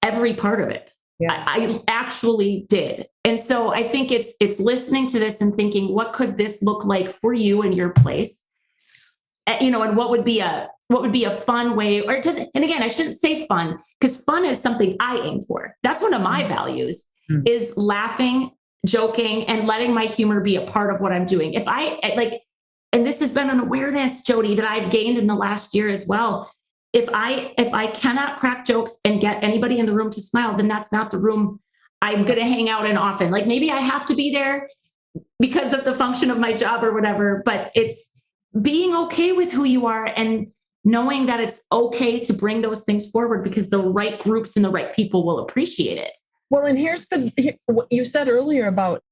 every part of it. Yeah. I actually did. And so I think it's listening to this and thinking, what could this look like for you in your place? And what would be a fun way, or it doesn't, and again, I shouldn't say fun, because fun is something I aim for. That's one of my values, is laughing, joking, and letting my humor be a part of what I'm doing. And this has been an awareness, Jodee, that I've gained in the last year as well. If I cannot crack jokes and get anybody in the room to smile, then that's not the room I'm going to hang out in often. Like, maybe I have to be there because of the function of my job or whatever, but it's being okay with who you are and knowing that it's okay to bring those things forward, because the right groups and the right people will appreciate it. Well, and here's what you said earlier about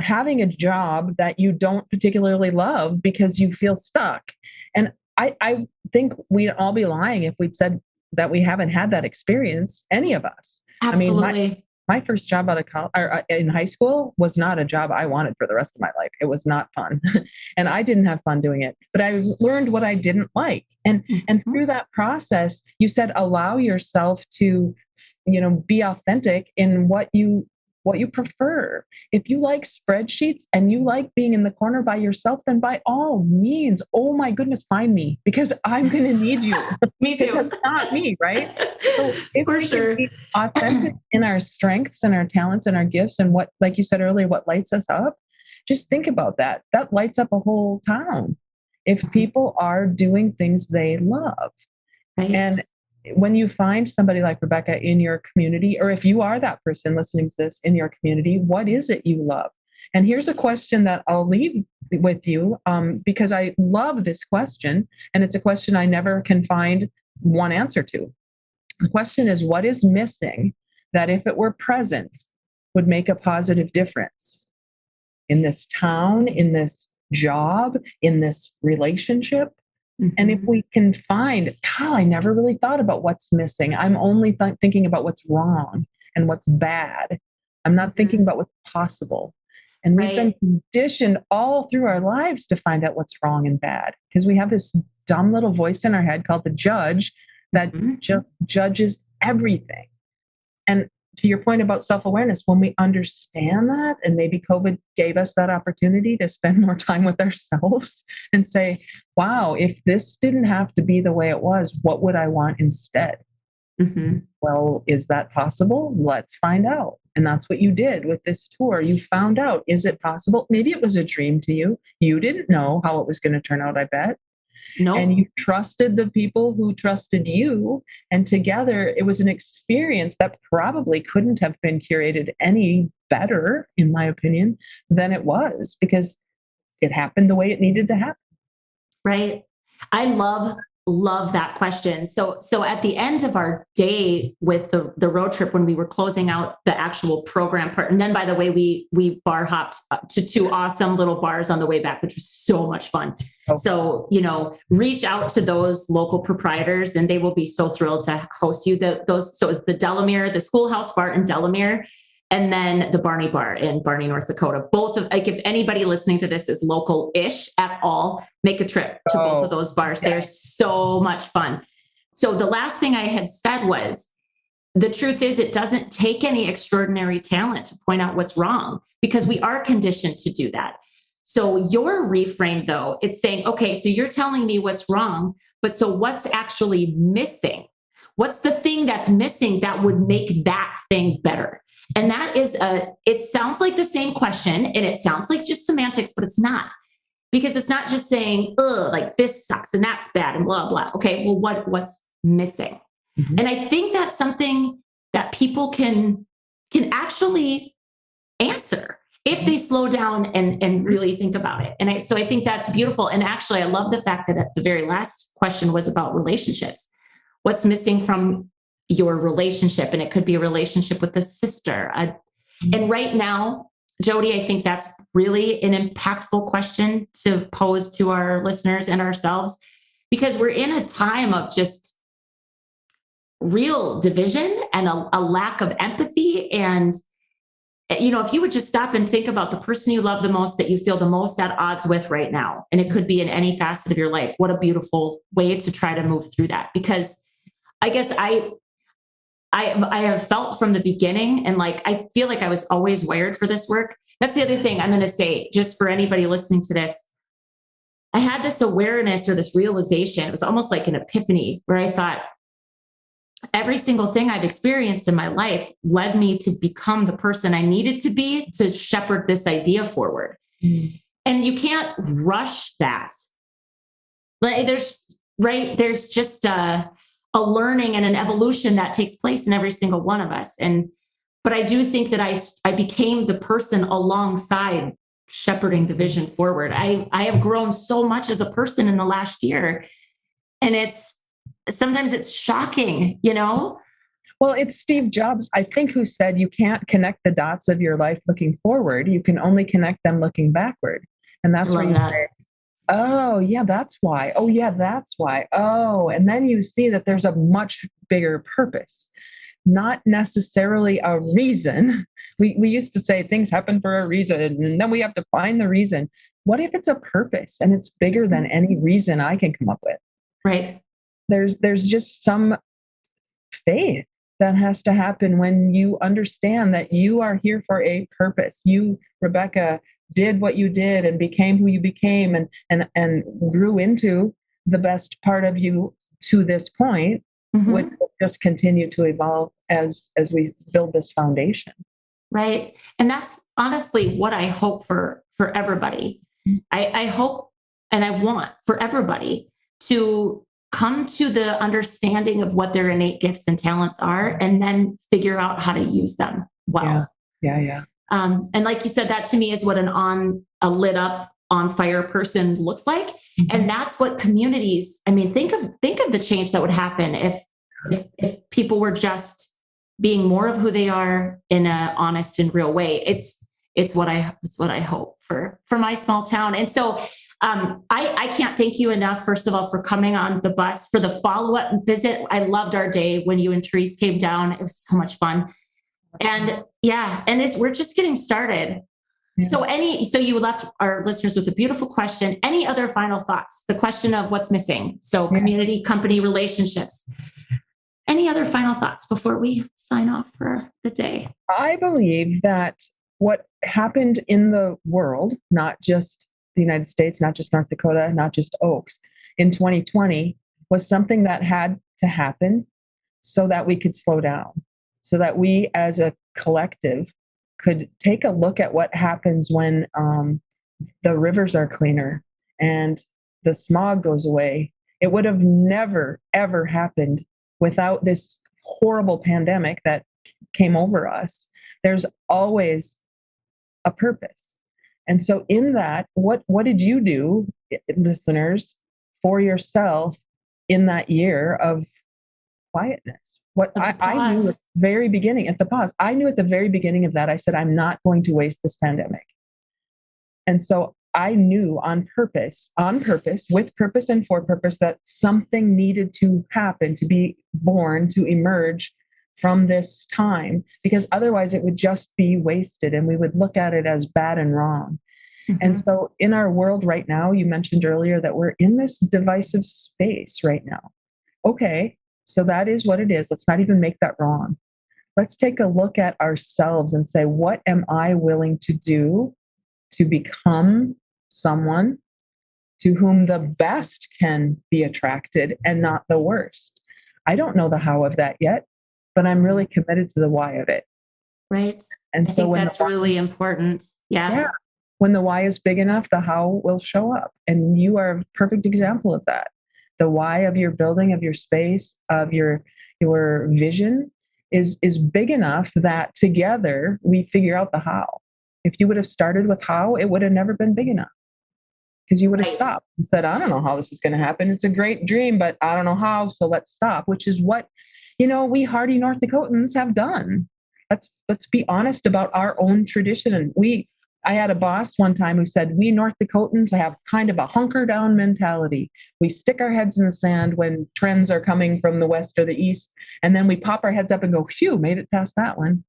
having a job that you don't particularly love because you feel stuck. And I think we'd all be lying if we'd said that we haven't had that experience, any of us. Absolutely. I mean, my first job out of college, or in high school, was not a job I wanted for the rest of my life. It was not fun. And I didn't have fun doing it, but I learned what I didn't like. And through that process, you said, allow yourself to, be authentic in what you prefer. If you like spreadsheets and you like being in the corner by yourself, then by all means, oh my goodness, find me, because I'm going to need you. Me too. Because it's not me, right? So if For we sure. can be authentic in our strengths and our talents and our gifts and what, like you said earlier, what lights us up, just think about that. That lights up a whole town if people are doing things they love. Right. And when you find somebody like Rebecca in your community, or if you are that person listening to this in your community, what is it you love? And here's a question that I'll leave with you, because I love this question, and it's a question I never can find one answer to. The question is, what is missing that, if it were present, would make a positive difference in this town, in this job, in this relationship? And if we can find, I never really thought about what's missing. I'm only thinking about what's wrong and what's bad. I'm not thinking about what's possible. And we've been conditioned all through our lives to find out what's wrong and bad, because we have this dumb little voice in our head called the judge that just judges everything. And to your point about self-awareness, when we understand that, and maybe COVID gave us that opportunity to spend more time with ourselves and say, wow, if this didn't have to be the way it was, what would I want instead? Mm-hmm. Well, is that possible? Let's find out. And that's what you did with this tour. You found out, is it possible? Maybe it was a dream to you. You didn't know how it was going to turn out, I bet. No. And you trusted the people who trusted you. And together, it was an experience that probably couldn't have been curated any better, in my opinion, than it was, because it happened the way it needed to happen. Right. I love that question. So at the end of our day with the road trip, when we were closing out the actual program part, and then by the way, we bar hopped to 2 awesome little bars on the way back, which was so much fun. Okay. So, reach out to those local proprietors and they will be so thrilled to host you. So it's the Delamere, the Schoolhouse Bar in Delamere, and then the Barney Bar in Barney, North Dakota. Both of, like, if anybody listening to this is local-ish at all, make a trip to both of those bars. They're so much fun. So the last thing I had said was, the truth is it doesn't take any extraordinary talent to point out what's wrong, because we are conditioned to do that. So your reframe, though, it's saying, okay, so you're telling me what's wrong, but so what's actually missing? What's the thing that's missing that would make that thing better? And that is it sounds like the same question and it sounds like just semantics, but it's not, because it's not just saying, ugh, like this sucks and that's bad and blah, blah. Okay, well, what's missing? Mm-hmm. And I think that's something that people can actually answer if they slow down and really think about it. And so I think that's beautiful. And actually, I love the fact that the very last question was about relationships. What's missing from your relationship? And it could be a relationship with a sister. And right now, Jodee, I think that's really an impactful question to pose to our listeners and ourselves, because we're in a time of just real division and a lack of empathy. And, if you would just stop and think about the person you love the most, that you feel the most at odds with right now, and it could be in any facet of your life, what a beautiful way to try to move through that. Because I guess I have felt from the beginning, and like, I feel like I was always wired for this work. That's the other thing I'm going to say, just for anybody listening to this. I had this awareness or this realization. It was almost like an epiphany, where I thought every single thing I've experienced in my life led me to become the person I needed to be to shepherd this idea forward. Mm. And you can't rush that. Like there's just a learning and an evolution that takes place in every single one of us. But I do think that I became the person alongside shepherding the vision forward. I have grown so much as a person in the last year, and sometimes it's shocking, Well, it's Steve Jobs, I think, who said you can't connect the dots of your life looking forward. You can only connect them looking backward. And that's where you say, oh, yeah, that's why. Oh, yeah, that's why. Oh, and then you see that there's a much bigger purpose, not necessarily a reason. We used to say things happen for a reason, and then we have to find the reason. What if it's a purpose and it's bigger than any reason I can come up with? Right. There's just some faith that has to happen when you understand that you are here for a purpose. You, Rebecca, did what you did and became who you became and grew into the best part of you to this point, mm-hmm. which will just continue to evolve as we build this foundation. Right. And that's honestly what I hope for everybody. Mm-hmm. I hope and I want for everybody to come to the understanding of what their innate gifts and talents are, and then figure out how to use them well. Yeah. And like you said, that to me is what a lit up, on fire person looks like. Mm-hmm. And that's what communities, think of the change that would happen if people were just being more of who they are in an honest and real way. It's what I hope for my small town. And so I can't thank you enough, first of all, for coming on the bus for the follow-up visit. I loved our day when you and Therese came down. It was so much fun. And we're just getting started. Yeah. So you left our listeners with a beautiful question. Any other final thoughts? The question of what's missing. So community, company, relationships. Any other final thoughts before we sign off for the day? I believe that what happened in the world, not just the United States, not just North Dakota, not just Oaks, in 2020 was something that had to happen so that we could slow down, so that we as a collective could take a look at what happens when the rivers are cleaner and the smog goes away. It would have never, ever happened without this horrible pandemic that came over us. There's always a purpose. And so in that, what did you do, listeners, for yourself in that year of quietness? What I knew at the very beginning, at the pause, I knew at the very beginning of that, I said, I'm not going to waste this pandemic. And so I knew on purpose, with purpose and for purpose, that something needed to happen, to be born, to emerge from this time, because otherwise it would just be wasted and we would look at it as bad and wrong. Mm-hmm. And so in our world right now, you mentioned earlier that we're in this divisive space right now. Okay, so that is what it is. Let's not even make that wrong. Let's take a look at ourselves and say, what am I willing to do to become someone to whom the best can be attracted and not the worst? I don't know the how of that yet, but I'm really committed to the why of it. Right. And I so think that's really important. Yeah. When the why is big enough, the how will show up. And you are a perfect example of that. The why of your building, of your space, of your vision is big enough that together we figure out the how. If you would have started with how, it would have never been big enough, because you would have stopped and said, I don't know how this is going to happen. It's a great dream, but I don't know how. So let's stop, which is what, we hardy North Dakotans have done. Let's be honest about our own tradition. And I had a boss one time who said, we North Dakotans have kind of a hunker down mentality. We stick our heads in the sand when trends are coming from the west or the east, and then we pop our heads up and go, phew, made it past that one.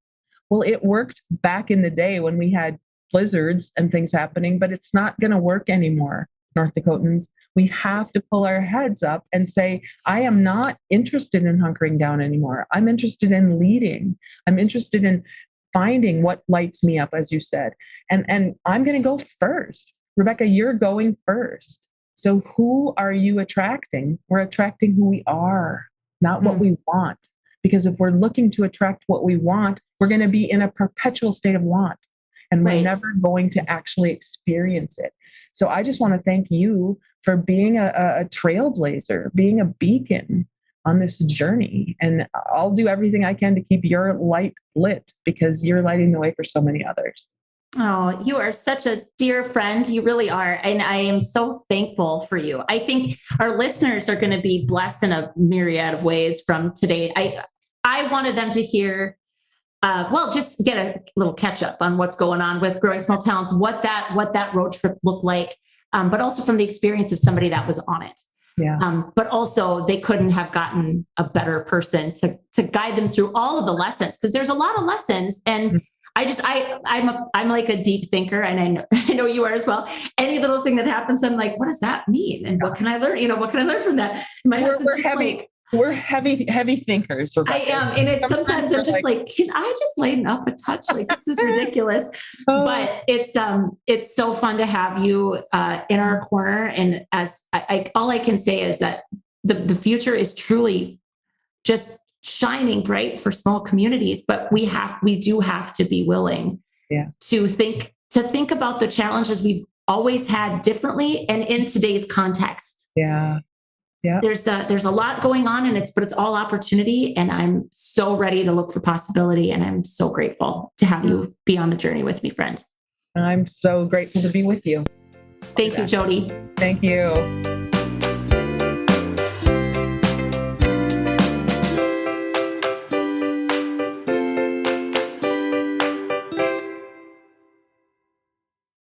Well, it worked back in the day when we had blizzards and things happening, but it's not going to work anymore, North Dakotans. We have to pull our heads up and say, I am not interested in hunkering down anymore. I'm interested in leading. I'm interested in finding what lights me up, as you said. And I'm going to go first. Rebecca, you're going first. So who are you attracting? We're attracting who we are, not what we want. Because if we're looking to attract what we want, we're going to be in a perpetual state of want. And we're never going to actually experience it. So I just want to thank you for being a trailblazer, being a beacon on this journey. And I'll do everything I can to keep your light lit, because you're lighting the way for so many others. Oh, you are such a dear friend. You really are. And I am so thankful for you. I think our listeners are going to be blessed in a myriad of ways from today. I wanted them to hear, just get a little catch up on what's going on with Growing Small Towns, what that road trip looked like, but also from the experience of somebody that was on it. Yeah. But also they couldn't have gotten a better person to guide them through all of the lessons, because there's a lot of lessons. And I'm like a deep thinker, and I know you are as well. Any little thing that happens, I'm like, what does that mean? And what can I learn? What can I learn from that? We're heavy thinkers. Rebecca. I am. And sometimes I'm just like, can I just lighten up a touch? Like, this is ridiculous. But it's so fun to have you in our corner. And as all I can say is that the future is truly just shining bright for small communities, but we do have to be willing to think about the challenges we've always had differently and in today's context. Yeah. Yeah. There's a lot going on, but it's all opportunity. And I'm so ready to look for possibility. And I'm so grateful to have you be on the journey with me, friend. I'm so grateful to be with you. Thank you, Jodee. Thank you.